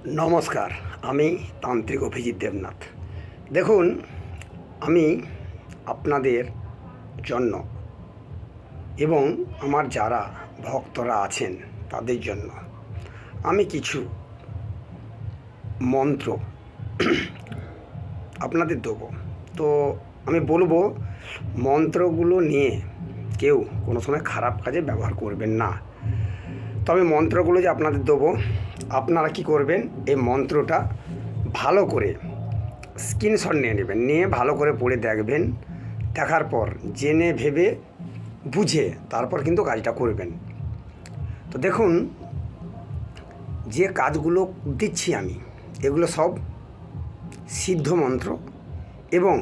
নমস্কার, আমি তান্ত্রিক অভিজিৎ দেবনাথ। দেখুন, আমি আপনাদের জন্য এবং আমার যারা ভক্তরা আছেন তাদের জন্য আমি কিছু মন্ত্র আপনাদের দেবো। তো আমি বলবো, মন্ত্রগুলো নিয়ে কেউ কোনো সময় খারাপ কাজে ব্যবহার করবেন না। তবে মন্ত্রগুলো যে আপনাদের দেবো, আপনারা কি করবেন, এই মন্ত্রটা ভালো করে স্ক্রিনশট নিয়ে নেবেন, নিয়ে ভালো করে পড়ে দেখবেন। দেখার পর জেনে ভেবে বুঝে তারপর কিন্তু কাজটা করবেন। তো দেখুন, যে কাজগুলো দিচ্ছি আমি, এগুলো সব সিদ্ধ মন্ত্র, এবং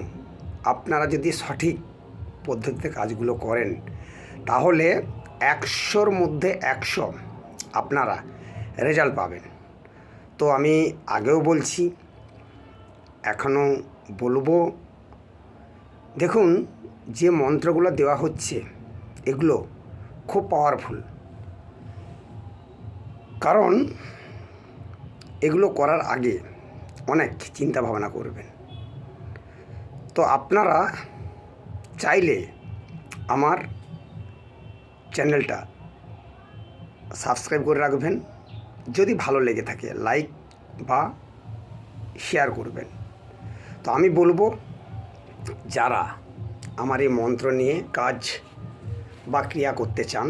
আপনারা যদি সঠিক পদ্ধতিতে কাজগুলো করেন তাহলে 100-র মধ্যে 100 আপনারা রেজাল্ট পাবেন। তো আমি আগেও বলছি, এখনও বলবো, দেখুন, যে মন্ত্রগুলো দেওয়া হচ্ছে এগুলো খুব পাওয়ারফুল। কারণ এগুলো করার আগে অনেক চিন্তা ভাবনা করবেন। তো আপনারা চাইলে আমার চ্যানেলটা সাবস্ক্রাইব করে রাখবেন, যদি ভালো লেগে থাকে লাইক বা শেয়ার করবেন। তো আমি বলবো, যারা আমার এই মন্ত্র নিয়ে কাজ বা ক্রিয়া করতে চান,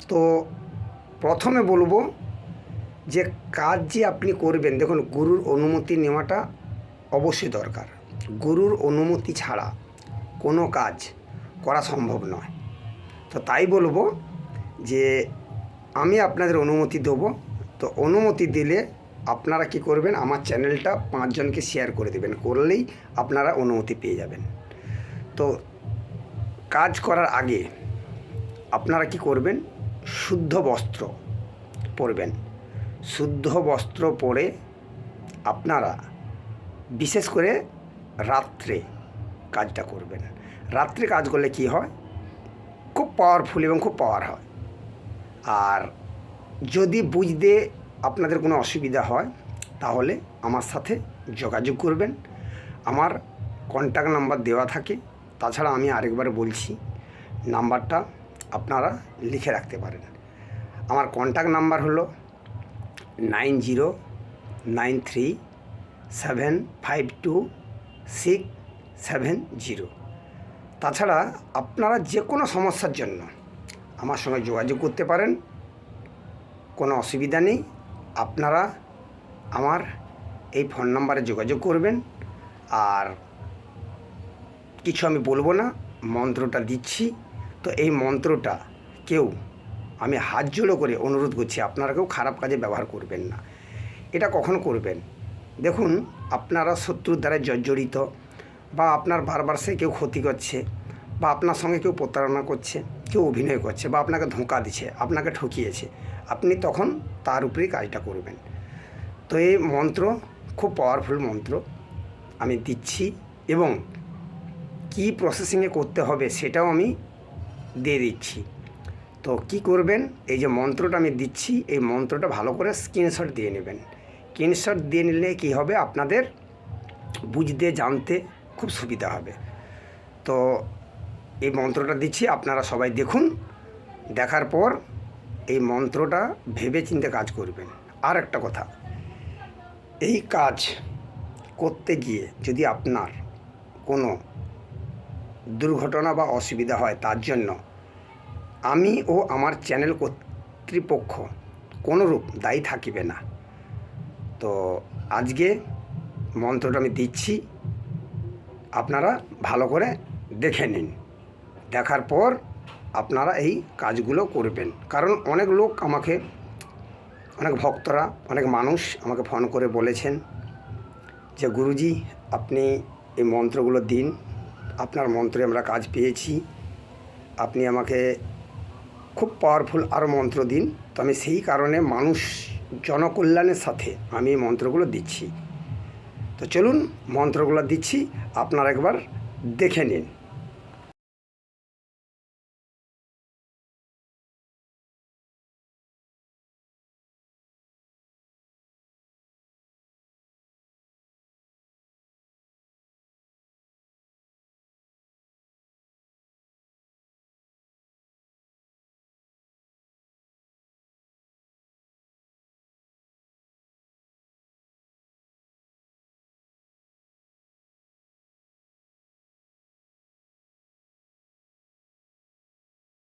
তো প্রথমে বলবো যে কাজ যে আপনি করবেন, দেখুন, গুরুর অনুমতি নেওয়াটা অবশ্যই দরকার। গুরুর অনুমতি ছাড়া কোনো কাজ করা সম্ভব নয়। তো তাই বলবো যে আমি আপনাদের অনুমতি দেবো। তো অনুমতি দিলে আপনারা কি করবেন, আমার চ্যানেলটা 5 জনকে শেয়ার করে দেবেন, করলেই আপনারা অনুমতি পেয়ে যাবেন। তো কাজ করার আগে আপনারা কি করবেন, শুদ্ধ বস্ত্র পরবেন। শুদ্ধ বস্ত্র পরে আপনারা বিশেষ করে রাত্রে কাজটা করবেন। রাত্রে কাজ করলে কি হয়, খুব পাওয়ারফুল এবং খুব পাওয়ার হয়। আর যদি বুঝতে আপনাদের কোনো অসুবিধা হয় তাহলে আমার সাথে যোগাযোগ করবেন। আমার কন্ট্যাক্ট নাম্বার দেওয়া থাকে। তাছাড়া আমি আরেকবার বলছি, নাম্বারটা আপনারা লিখে রাখতে পারেন। আমার কন্ট্যাক্ট নাম্বার হলো 9093522670। তাছাড়া আপনারা যে কোনো সমস্যার জন্য আমার সঙ্গে যোগাযোগ করতে পারেন, কোনো অসুবিধা নেই। আপনারা আমার এই ফোন নাম্বারে যোগাযোগ করবেন। আর কিছু আমি বলবো না, মন্ত্রটা দিচ্ছি। তো এই মন্ত্রটা কেউ, আমি হাত জোড়ো করে অনুরোধ করছি, আপনারা কেউ খারাপ কাজে ব্যবহার করবেন না। এটা কখন করবেন, দেখুন, আপনারা শত্রুর দ্বারা জর্জরিত, বা আপনার বারবার সে কেউ ক্ষতি করছে, বা আপনার সঙ্গে কেউ প্রতারণা করছে, কেউ অভিনয় করছে, বা আপনাকে ধোঁকা দিচ্ছে, আপনাকে ঠকিয়েছে, আপনি তখন তার উপরেই কাজটা করবেন। তো এই মন্ত্র খুব পাওয়ারফুল মন্ত্র আমি দিচ্ছি, এবং কি প্রসেসিংয়ে করতে হবে সেটাও আমি দিয়ে দিচ্ছি। তো কি করবেন, এই যে মন্ত্রটা আমি দিচ্ছি, এই মন্ত্রটা ভালো করে স্ক্রিনশট দিয়ে নেবেন। স্ক্রিনশট দিয়ে নিলে কী হবে, আপনাদের বুঝতে জানতে খুব সুবিধা হবে। তো এই মন্ত্রটা দিচ্ছি, আপনারা সবাই দেখুন। দেখার পর এই মন্ত্রটা ভেবে চিন্তে কাজ করবেন। আর একটা কথা, এই কাজ করতে গিয়ে যদি আপনার কোনো দুর্ঘটনা বা অসুবিধা হয়, তার জন্য আমি ও আমার চ্যানেল কর্তৃপক্ষ কোনোরূপ দায়ী থাকিবে না। তো আজকে মন্ত্রটা আমি দিচ্ছি, আপনারা ভালো করে দেখে নিন। দেখার পর আপনারা এই কাজগুলো করবেন। কারণ অনেক লোক আমাকে, অনেক ভক্তরা, অনেক মানুষ আমাকে ফোন করে বলেছেন যে গুরুজি, আপনি এই মন্ত্রগুলো দিন, আপনার মন্ত্রে আমরা কাজ পেয়েছি, আপনি আমাকে খুব পাওয়ারফুল আরও মন্ত্র দিন। তো আমি সেই কারণে মানুষ জনকল্যাণের সাথে আমি এই মন্ত্রগুলো দিচ্ছি। তো চলুন, মন্ত্রগুলো দিচ্ছি, আপনারা একবার দেখে নিন।